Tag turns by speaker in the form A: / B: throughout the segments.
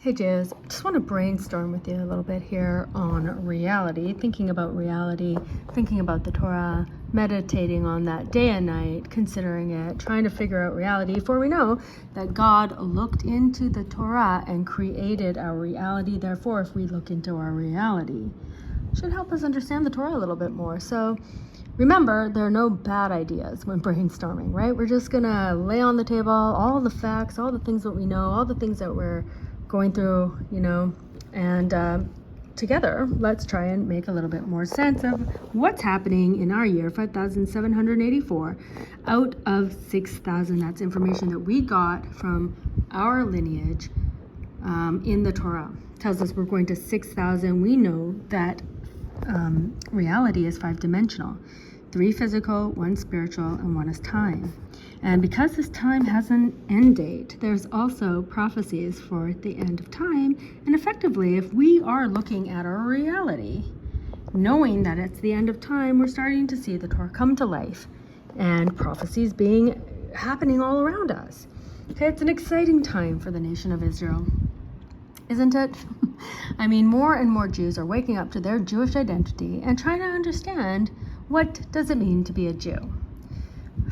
A: Hey Jizz, just want to brainstorm with you a little bit here on reality, thinking about reality, thinking about the Torah, meditating on that day and night, considering it, trying to figure out reality, for we know that God looked into the Torah and created our reality. Therefore, if we look into our reality, it should help us understand the Torah a little bit more. So remember, there are no bad ideas when brainstorming, right? We're just going to lay on the table all the facts, all the things that we know, all the things that we're going through, and together, let's try and make a little bit more sense of what's happening in our year, 5,784, out of 6,000. That's information that we got from our lineage in the Torah. It tells us we're going to 6,000. We know that reality is 5-dimensional. 3 physical, 1 spiritual, and 1 is time. And because this time has an end date, there's also prophecies for the end of time. And effectively, if we are looking at our reality, knowing that it's the end of time, we're starting to see the Torah come to life and prophecies happening all around us. Okay, it's an exciting time for the nation of Israel, isn't it? I mean, more and more Jews are waking up to their Jewish identity and trying to understand, what does it mean to be a Jew?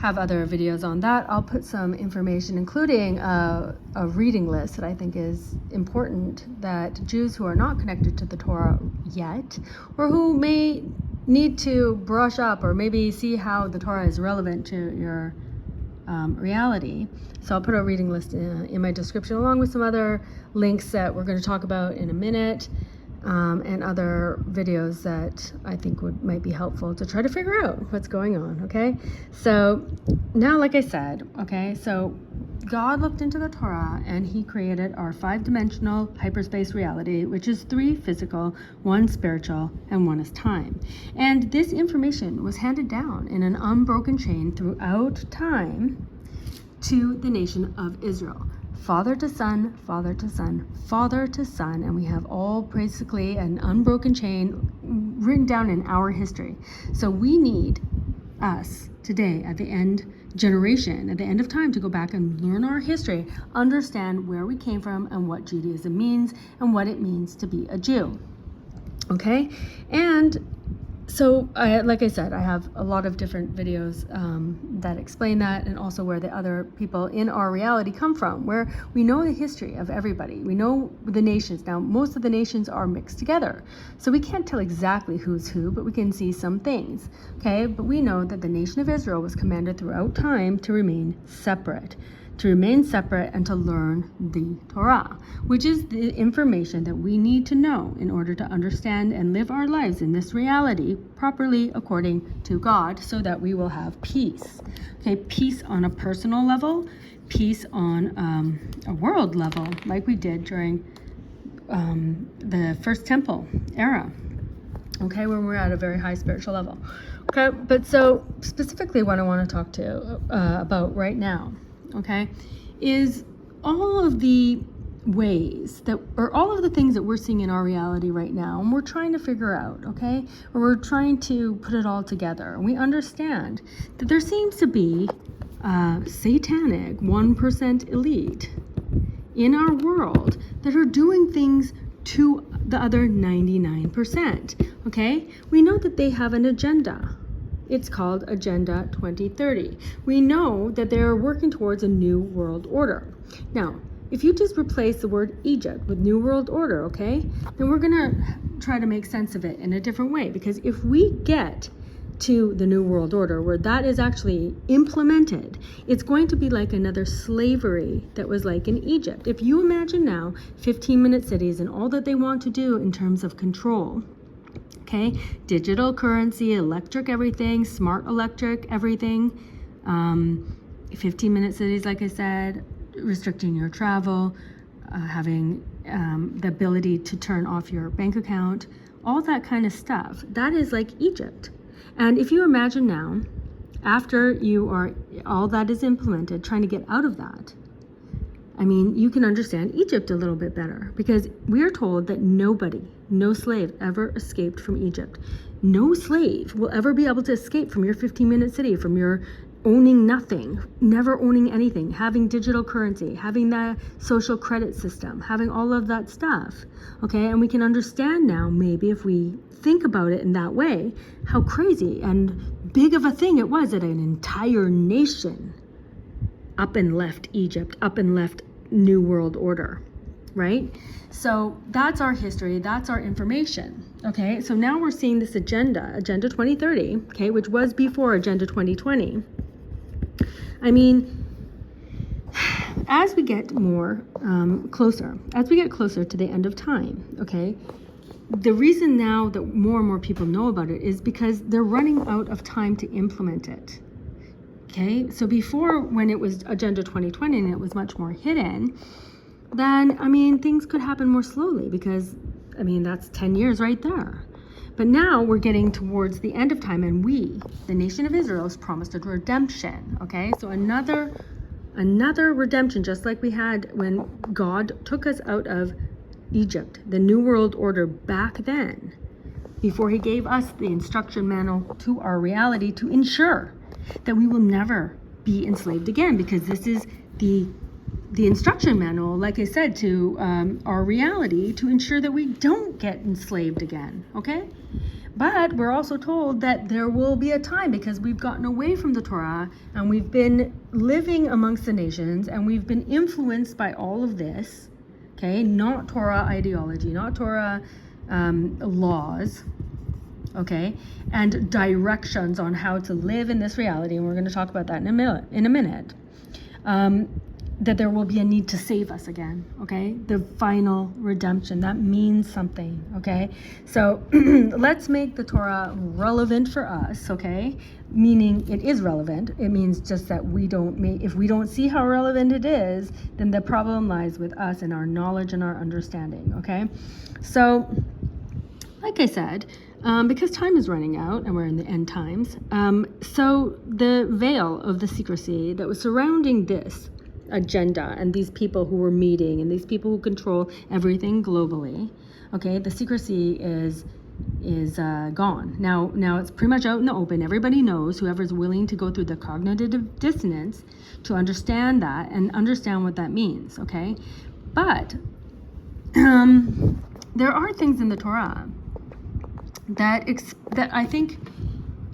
A: Have other videos on that. I'll put some information, including a reading list that I think is important, that Jews who are not connected to the Torah yet, or who may need to brush up or maybe see how the Torah is relevant to your reality. So I'll put a reading list in my description, along with some other links that we're going to talk about in a minute, and other videos that I think might be helpful to try to figure out what's going on, okay? So now, like I said, okay, so God looked into the Torah and he created our 5-dimensional hyperspace reality, which is 3 physical, 1 spiritual, and 1 is time. And this information was handed down in an unbroken chain throughout time to the nation of Israel. Father to son, father to son, father to son, and we have all basically an unbroken chain written down in our history. So we need us today at the end generation, at the end of time, to go back and learn our history, understand where we came from and what Judaism means and what it means to be a Jew. Okay? And so, like I said, I have a lot of different videos that explain that, and also where the other people in our reality come from, where we know the history of everybody. We know the nations. Now, most of the nations are mixed together, so we can't tell exactly who's who, but we can see some things, okay? But we know that the nation of Israel was commanded throughout time to remain separate. And to learn the Torah, which is the information that we need to know in order to understand and live our lives in this reality properly according to God, so that we will have peace. Okay, peace on a personal level, peace on a world level, like we did during the First Temple era. Okay, when we're at a very high spiritual level. Okay, but so specifically what I want to talk to about right now, okay, is all of the ways that, or all of the things that we're seeing in our reality right now, and we're trying to figure out, okay, or we're trying to put it all together. We understand that there seems to be a satanic 1% elite in our world that are doing things to the other 99%, okay? We know that they have an agenda. It's called Agenda 2030. We know that they're working towards a new world order. Now, if you just replace the word Egypt with New World Order, okay, then we're gonna try to make sense of it in a different way. Because if we get to the New World Order, where that is actually implemented, it's going to be like another slavery that was like in Egypt. If you imagine now 15-minute cities and all that they want to do in terms of control, okay, digital currency, electric everything, smart electric everything, 15-minute cities, like I said, restricting your travel, having the ability to turn off your bank account, all that kind of stuff. That is like Egypt. And if you imagine now, after all that is implemented, trying to get out of that, I mean, you can understand Egypt a little bit better, because we are told that no slave ever escaped from Egypt. No slave will ever be able to escape from your 15-minute city, from your owning nothing, never owning anything, having digital currency, having the social credit system, having all of that stuff, okay? And we can understand now, maybe if we think about it in that way, how crazy and big of a thing it was that an entire nation up and left Egypt, up and left New World Order, right? So that's our history, that's our information, okay? So now we're seeing this Agenda 2030, okay, which was before Agenda 2020. I mean, as we get more closer to the end of time, okay, the reason now that more and more people know about it is because they're running out of time to implement it. Okay, so before, when it was Agenda 2020 and it was much more hidden, then, I mean, things could happen more slowly because, I mean, that's 10 years right there. But now we're getting towards the end of time, and we, the nation of Israel, is promised a redemption, okay? So another redemption, just like we had when God took us out of Egypt, the New World Order back then, before he gave us the instruction manual to our reality to ensure that we will never be enslaved again, because this is the instruction manual, like I said, to our reality to ensure that we don't get enslaved again, okay? But we're also told that there will be a time, because we've gotten away from the Torah and we've been living amongst the nations and we've been influenced by all of this, okay? Not Torah ideology, not Torah laws, okay? And directions on how to live in this reality, and we're going to talk about that in a minute. That there will be a need to save us again, okay? The final redemption, that means something, okay? So let's make the Torah relevant for us, okay? Meaning it is relevant. It means just that if we don't see how relevant it is, then the problem lies with us and our knowledge and our understanding, okay? So, like I said, because time is running out and we're in the end times, so the veil of the secrecy that was surrounding this agenda and these people who were meeting and these people who control everything globally, okay, the secrecy is gone. Now it's pretty much out in the open. Everybody knows, whoever's willing to go through the cognitive dissonance to understand that and understand what that means, okay? But there are things in the Torah that I think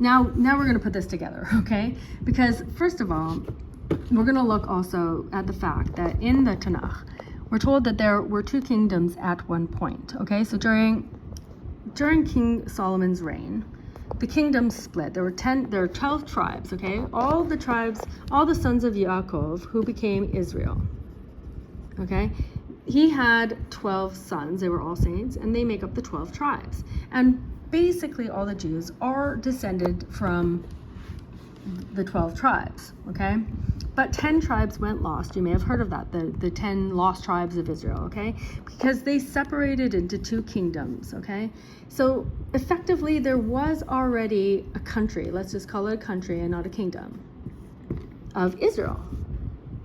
A: now we're going to put this together, okay? Because first of all, we're going to look also at the fact that in the Tanakh, we're told that there were two kingdoms at one point, okay? So during King Solomon's reign, the kingdom split. There are 12 tribes, okay? All the tribes, all the sons of Yaakov who became Israel, okay? He had 12 sons. They were all saints, and they make up the 12 tribes. And basically all the Jews are descended from the 12 tribes, okay? But 10 tribes went lost. You may have heard of that, the 10 lost tribes of Israel, okay? Because they separated into two kingdoms, okay? So effectively, there was already a country, let's just call it a country and not a kingdom, of Israel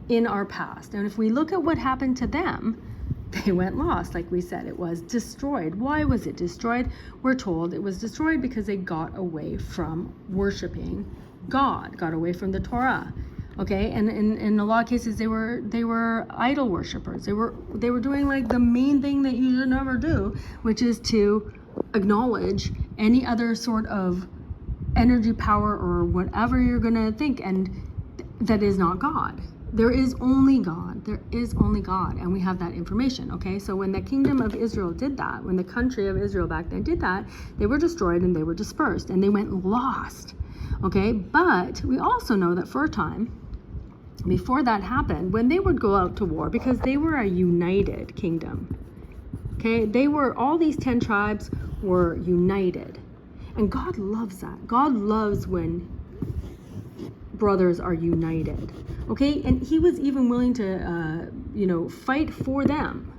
A: in our past. And if we look at what happened to them, they went lost. Like we said, it was destroyed. Why was it destroyed? We're told it was destroyed because they got away from worshiping God, got away from the Torah. Okay, and in a lot of cases they were idol worshipers. They were doing like the main thing that you should never do, which is to acknowledge any other sort of energy, power, or whatever you're gonna think, and that is not God. There is only God. There is only God, and we have that information. Okay, so when the kingdom of Israel did that, when the country of Israel back then did that, they were destroyed and they were dispersed and they went lost. Okay, but we also know that for a time, before that happened, when they would go out to war, because they were a united kingdom, okay, all these 10 tribes were united, and God loves that. God loves when brothers are united, okay, and he was even willing to fight for them,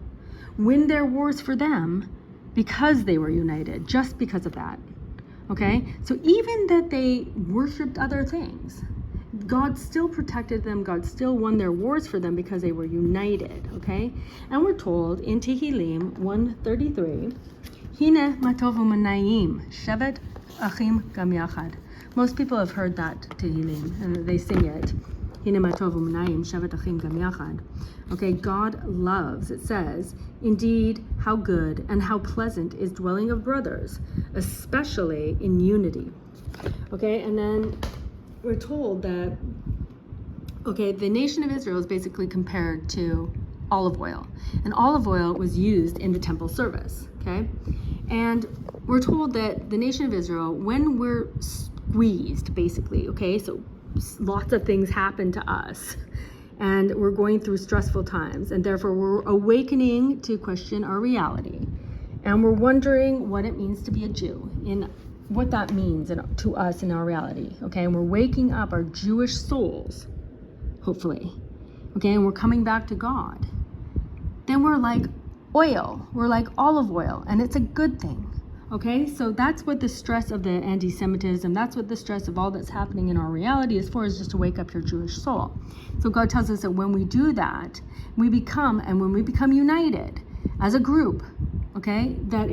A: win their wars for them, because they were united, just because of that. Okay, so even that they worshipped other things, God still protected them. God still won their wars for them because they were united. Okay, and we're told in Tehillim 133, Hine matov u'manayim shevet achim gam yachad. Most people have heard that Tehillim, and they sing it. Okay, God loves, it says, indeed, how good and how pleasant is dwelling of brothers, especially in unity. Okay, and then we're told that, okay, the nation of Israel is basically compared to olive oil. And olive oil was used in the temple service, okay? And we're told that the nation of Israel, when we're squeezed, basically, okay, so lots of things happen to us, and we're going through stressful times, and therefore we're awakening to question our reality. And we're wondering what it means to be a Jew, in what that means to us in our reality, okay? And we're waking up our Jewish souls, hopefully, okay? And we're coming back to God. Then we're like oil, we're like olive oil, and it's a good thing. Okay, so that's what the stress of the anti-Semitism, that's what the stress of all that's happening in our reality is for, is just to wake up your Jewish soul. So God tells us that when we do that, when we become united as a group, okay, that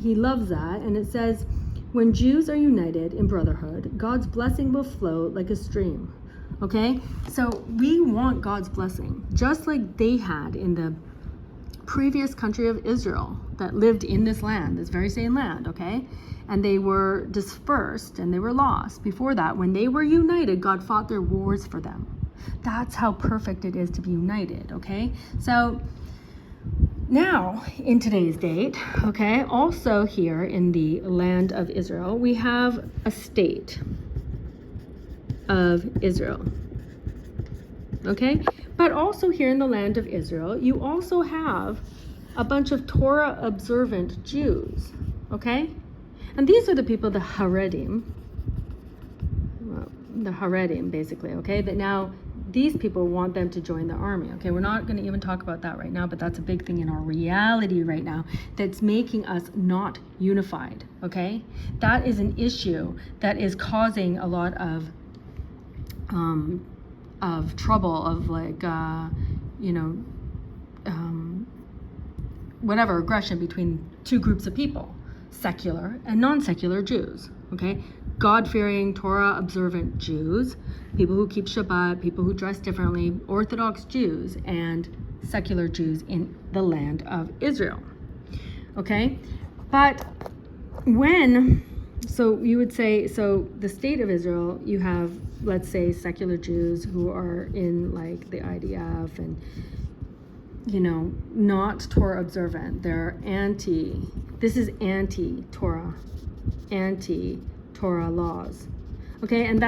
A: He loves that. And it says, when Jews are united in brotherhood, God's blessing will flow like a stream. Okay, so we want God's blessing, just like they had in the previous country of Israel that lived in this land, this very same land, okay? And they were dispersed and they were lost. Before that, when they were united, God fought their wars for them. That's how perfect it is to be united, okay? So now, in today's date, okay, also here in the land of Israel, we have a state of Israel, okay? But also here in the land of Israel, you also have a bunch of Torah observant Jews, okay? And these are the people, the Haredim, basically, okay? That now these people want them to join the army, okay? We're not going to even talk about that right now, but that's a big thing in our reality right now that's making us not unified, okay? That is an issue that is causing a lot of trouble, of like, whatever, aggression between two groups of people, secular and non-secular Jews, okay? God-fearing, Torah-observant Jews, people who keep Shabbat, people who dress differently, Orthodox Jews, and secular Jews in the land of Israel, okay? But so you would say, so the state of Israel, you have, let's say, secular Jews who are in like the IDF and, not Torah observant. They're this is anti-Torah laws. Okay, and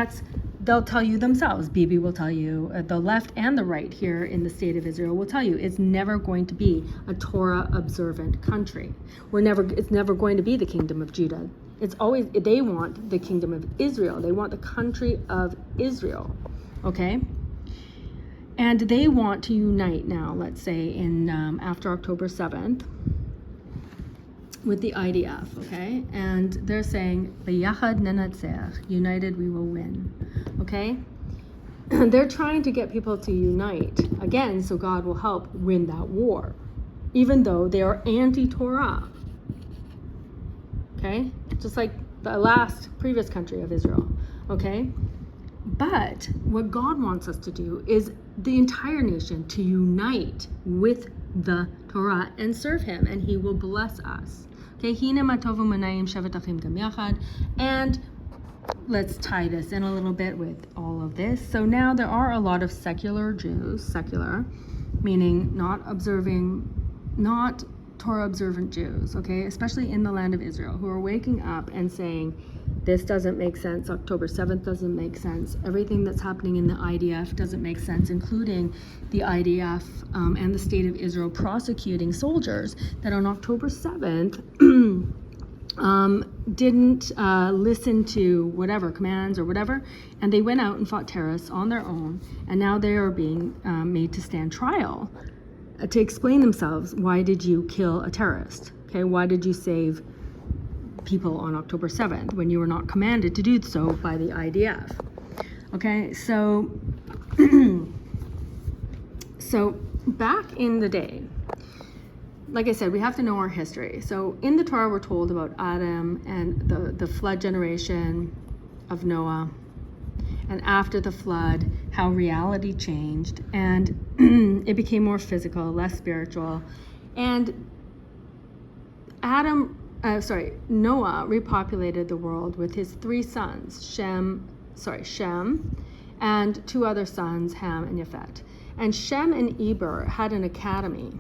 A: they'll tell you themselves, Bibi will tell you, the left and the right here in the state of Israel will tell you, it's never going to be a Torah observant country. It's never going to be the kingdom of Judah. It's always, they want the kingdom of Israel. They want the country of Israel, okay? And they want to unite now, let's say, in after October 7th, with the IDF, okay? And they're saying, B'yachad nenatzech, united we will win, okay? And they're trying to get people to unite, again, so God will help win that war, even though they are anti-Torah, okay? Just like the previous country of Israel, okay? But what God wants us to do is the entire nation to unite with the Torah and serve Him, and He will bless us. Okay, and let's tie this in a little bit with all of this. So now there are a lot of secular Jews, meaning not Torah observant Jews, okay, especially in the land of Israel, who are waking up and saying, this doesn't make sense, October 7th doesn't make sense, everything that's happening in the IDF doesn't make sense, including the IDF and the state of Israel prosecuting soldiers that on October 7th didn't listen to whatever commands or whatever, and they went out and fought terrorists on their own, and now they are being made to stand trial to explain themselves. Why did you kill a terrorist? Okay, why did you save people on October 7th when you were not commanded to do so by the IDF? Okay, so back in the day, like I said, we have to know our history. So in the Torah, we're told about Adam and the flood generation, of Noah, and after the flood, how reality changed and it became more physical, less spiritual. And Noah repopulated the world with his 3 sons, Shem, and 2 other sons, Ham and Japheth. And Shem and Eber had an academy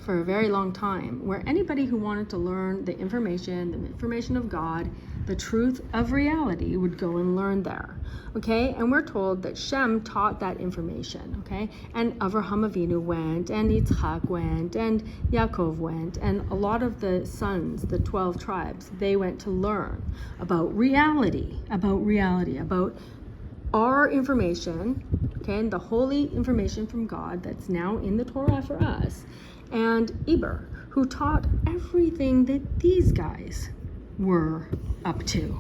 A: for a very long time where anybody who wanted to learn the information of God, the truth of reality, would go and learn there. Okay, and we're told that Shem taught that information, okay, and Avraham Avinu went, and Yitzchak went, and Yaakov went, and a lot of the sons, the 12 tribes, they went to learn about reality, about our information, okay, and the holy information from God that's now in the Torah for us, and Eber, who taught everything that these guys were up to.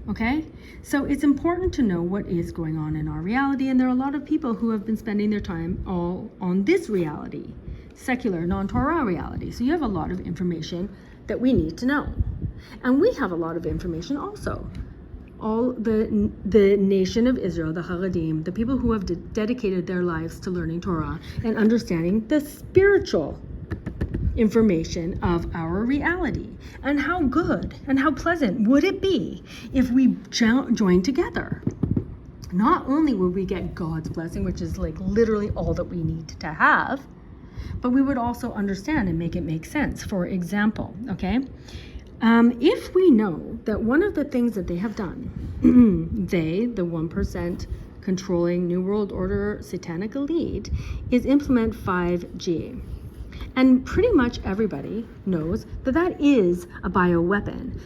A: Okay, so it's important to know what is going on in our reality, and there are a lot of people who have been spending their time all on this reality, secular, non-Torah reality. So you have a lot of information that we need to know, and we have a lot of information also. All the nation of Israel, the Haredim, the people who have dedicated their lives to learning Torah and understanding the spiritual information of our reality. And how good and how pleasant would it be if we joined together? Not only would we get God's blessing, which is like literally all that we need to have, but we would also understand and make it make sense. For example, okay, if we know that one of the things that they have done, the 1% controlling New World Order satanic elite, is implement 5G. And pretty much everybody knows that that is a bioweapon.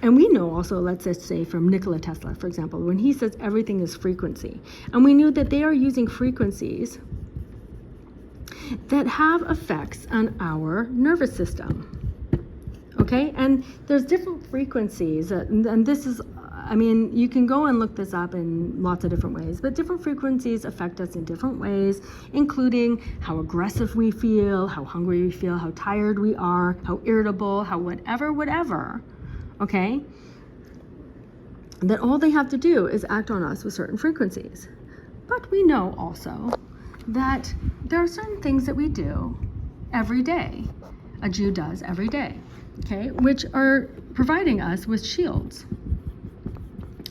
A: And we know also, let's just say from Nikola Tesla, for example, when he says everything is frequency. And we knew that they are using frequencies that have effects on our nervous system. Okay, and there's different frequencies, and this is, I mean, you can go and look this up in lots of different ways, but different frequencies affect us in different ways, including how aggressive we feel, how hungry we feel, how tired we are, how irritable, how whatever, okay? That all they have to do is act on us with certain frequencies. But we know also that there are certain things that we do every day, a Jew does every day, okay, which are providing us with shields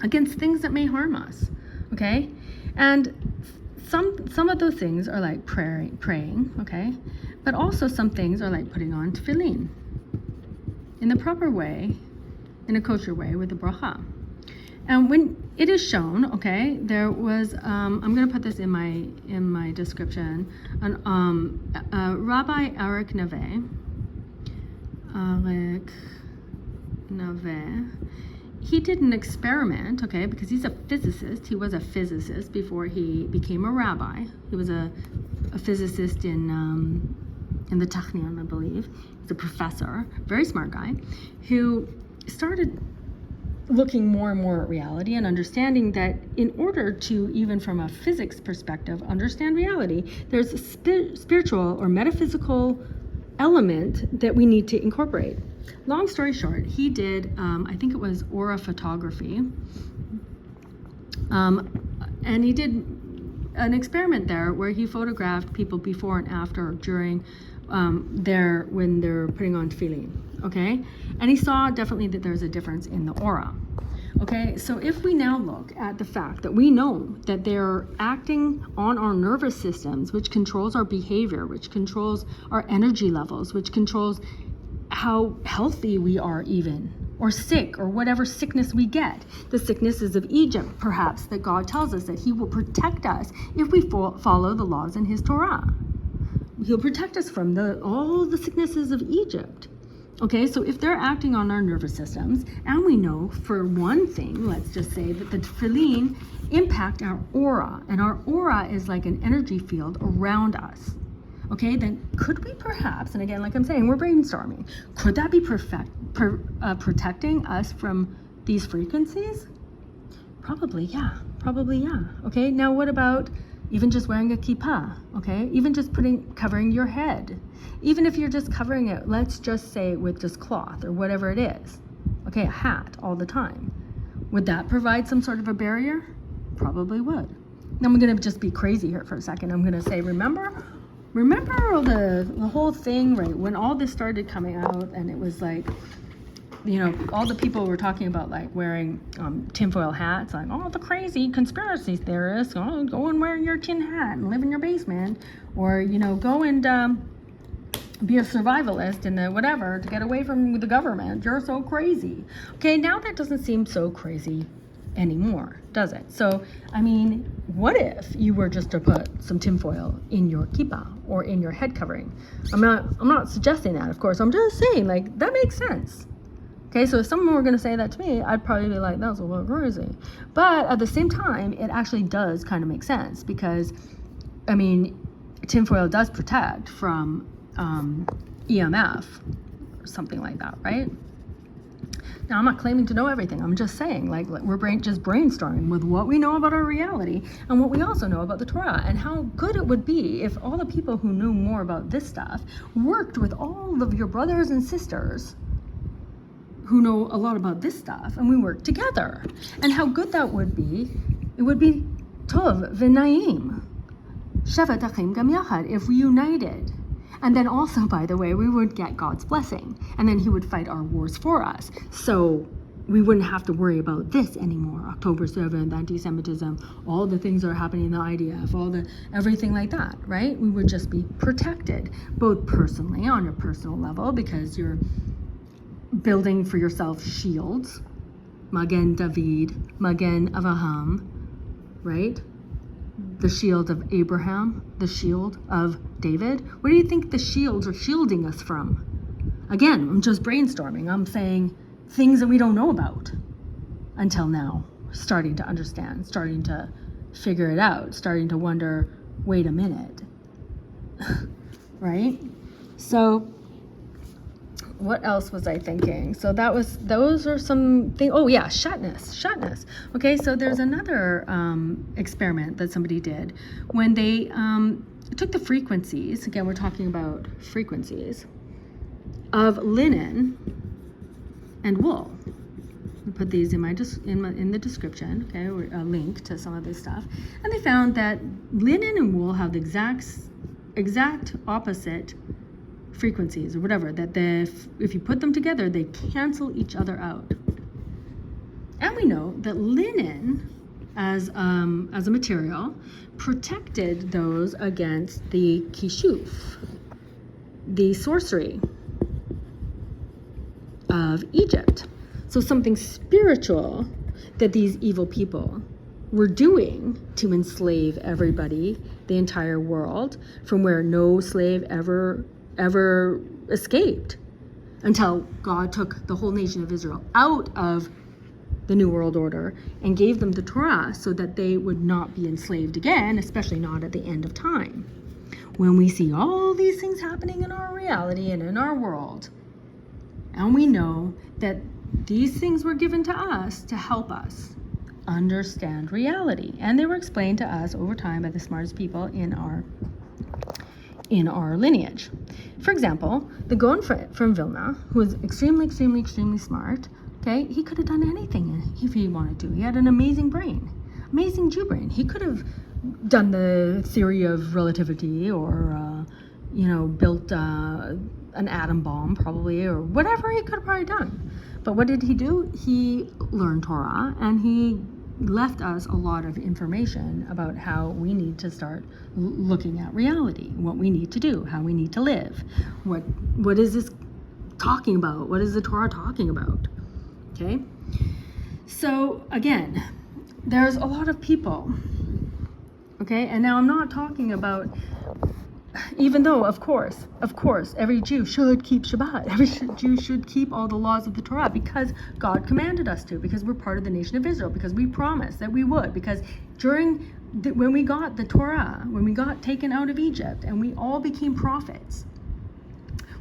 A: against things that may harm us, okay? And some of those things are like praying, okay? But also some things are like putting on tefillin in the proper way, in a kosher way with the bracha. And when it is shown, okay, there was, I'm going to put this in my description, Rabbi Arik Naveh, he did an experiment, okay, because he's a physicist. He was a physicist before he became a rabbi. He was a physicist in the Technion, I believe. He's a professor, very smart guy, who started looking more and more at reality and understanding that in order to, even from a physics perspective, understand reality, there's a spiritual or metaphysical element that we need to incorporate. Long story short, he did, I think it was aura photography, and he did an experiment there where he photographed people before and after during when they're putting on tefillin, okay? And he saw definitely that there's a difference in the aura. Okay, so if we now look at the fact that we know that they're acting on our nervous systems, which controls our behavior, which controls our energy levels, which controls how healthy we are even, or sick, or whatever sickness we get. The sicknesses of Egypt, perhaps, that God tells us that he will protect us if we follow the laws in his Torah. He'll protect us from all the sicknesses of Egypt. Okay, so if they're acting on our nervous systems, and we know for one thing, let's just say that the tefillin impact our aura, and our aura is like an energy field around us. Okay, then could we perhaps, and again, like I'm saying, we're brainstorming, could that be protecting us from these frequencies? Probably, yeah. Okay, now what about even just wearing a kippah, okay? Even just covering your head. Even if you're just covering it, let's just say with just cloth or whatever it is, okay, a hat all the time. Would that provide some sort of a barrier? Probably would. Now I'm going to just be crazy here for a second. I'm going to say, remember the whole thing, right? When all this started coming out, and it was like, all the people were talking about like wearing tinfoil hats, like, oh, the crazy conspiracy theorists, oh, go and wear your tin hat and live in your basement, or go and be a survivalist and whatever to get away from the government. You're so crazy. Okay, now that doesn't seem so crazy anymore, does it? So, I mean, what if you were just to put some tinfoil in your kippah or in your head covering? I'm not suggesting that, of course. I'm just saying, like, that makes sense. Okay, so if someone were going to say that to me, I'd probably be like, that's a little crazy. But at the same time, it actually does kind of make sense because, I mean, tinfoil does protect from EMF or something like that, right? Now, I'm not claiming to know everything. I'm just saying, like, we're just brainstorming with what we know about our reality and what we also know about the Torah, and how good it would be if all the people who knew more about this stuff worked with all of your brothers and sisters who know a lot about this stuff, and we work together. And how good that would be. It would be tov v'naim, shevet achim gam yachad, if we united. And then also, by the way, we would get God's blessing, and then he would fight our wars for us. So we wouldn't have to worry about this anymore. October 7th, anti-Semitism, all the things that are happening in the IDF, everything like that, right? We would just be protected, both personally, on your personal level, because you're building for yourself shields, Magen David, Magen Avraham, right? The shield of Abraham, the shield of David. What do you think the shields are shielding us from? Again, I'm just brainstorming. I'm saying things that we don't know about until now, starting to understand, starting to figure it out, starting to wonder, wait a minute, right? So what else was I thinking? So those are some things. Oh yeah, shatnez. Okay, so there's another experiment that somebody did when they took the frequencies. Again, we're talking about frequencies of linen and wool. We put these in the description. Okay, or a link to some of this stuff, and they found that linen and wool have the exact opposite frequencies, or whatever, that if you put them together, they cancel each other out. And we know that linen as a material protected those against the kishuf, the sorcery of Egypt. So something spiritual that these evil people were doing to enslave everybody, the entire world, from where no slave ever escaped, until God took the whole nation of Israel out of the New World Order and gave them the Torah so that they would not be enslaved again, especially not at the end of time. When we see all these things happening in our reality and in our world, and we know that these things were given to us to help us understand reality, and they were explained to us over time by the smartest people in our lineage. For example, the Gaon from Vilna, who was extremely smart, okay, he could have done anything if he wanted to. He had an amazing brain, amazing Jew brain. He could have done the theory of relativity, or built an atom bomb probably, or whatever he could have probably done. But what did he do? He learned Torah, and he left us a lot of information about how we need to start looking at reality, what we need to do, how we need to live. What is this talking about? What is the Torah talking about? Okay? So again, there's a lot of people. Okay? And now I'm not talking about, even though, of course, every Jew should keep Shabbat. Every Jew should keep all the laws of the Torah because God commanded us to, because we're part of the nation of Israel, because we promised that we would, because when we got the Torah, when we got taken out of Egypt and we all became prophets,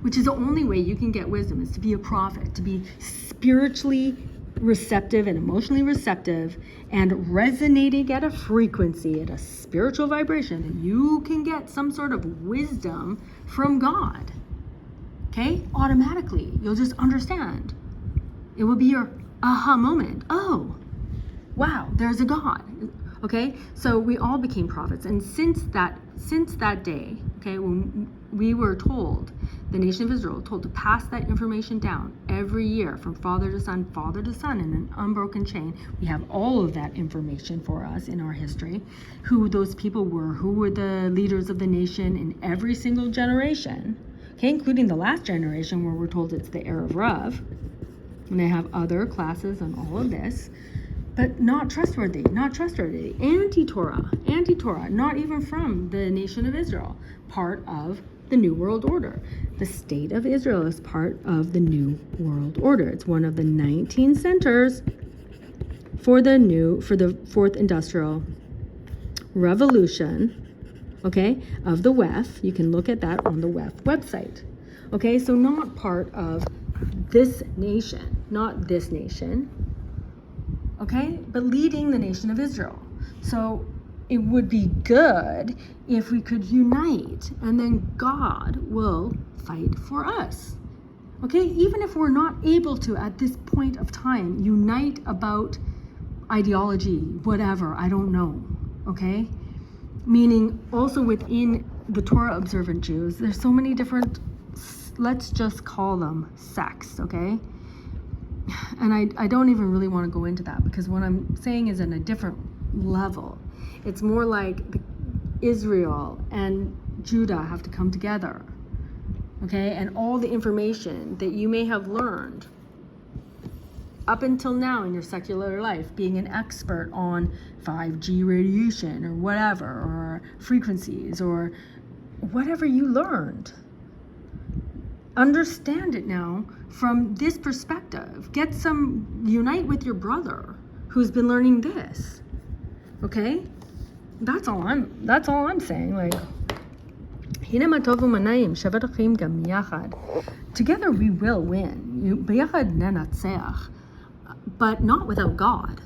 A: which is the only way you can get wisdom, is to be a prophet, to be spiritually receptive and emotionally receptive and resonating at a frequency, at a spiritual vibration, that you can get some sort of wisdom from God. Okay? Automatically. You'll just understand. It will be your aha moment. Oh, wow, there's a God. Okay, so we all became prophets, and since that day, okay, when we were told, the nation of Israel told to pass that information down every year from father to son in an unbroken chain. We have all of that information for us in our history, who those people were, who were the leaders of the nation in every single generation, okay, including the last generation where we're told it's the heir of Rav, and they have other classes on all of this. But not trustworthy, anti-Torah, not even from the nation of Israel, part of the New World Order. The state of Israel is part of the New World Order. It's one of the 19 centers for the Fourth Industrial Revolution, okay, of the WEF. You can look at that on the WEF website. Okay, so not part of this nation, okay, but leading the nation of Israel. So it would be good if we could unite, and then God will fight for us. Okay, even if we're not able to, at this point of time, unite about ideology, whatever, I don't know, okay? Meaning also within the Torah observant Jews, there's so many different, let's just call them sects, okay? And I don't even really want to go into that, because what I'm saying is in a different level. It's more like Israel and Judah have to come together, okay? And all the information that you may have learned up until now in your secular life, being an expert on 5G radiation or whatever, or frequencies, or whatever you learned, understand it now from this perspective. Unite with your brother who's been learning this. Okay? That's all I'm saying. Like, together we will win. But not without God.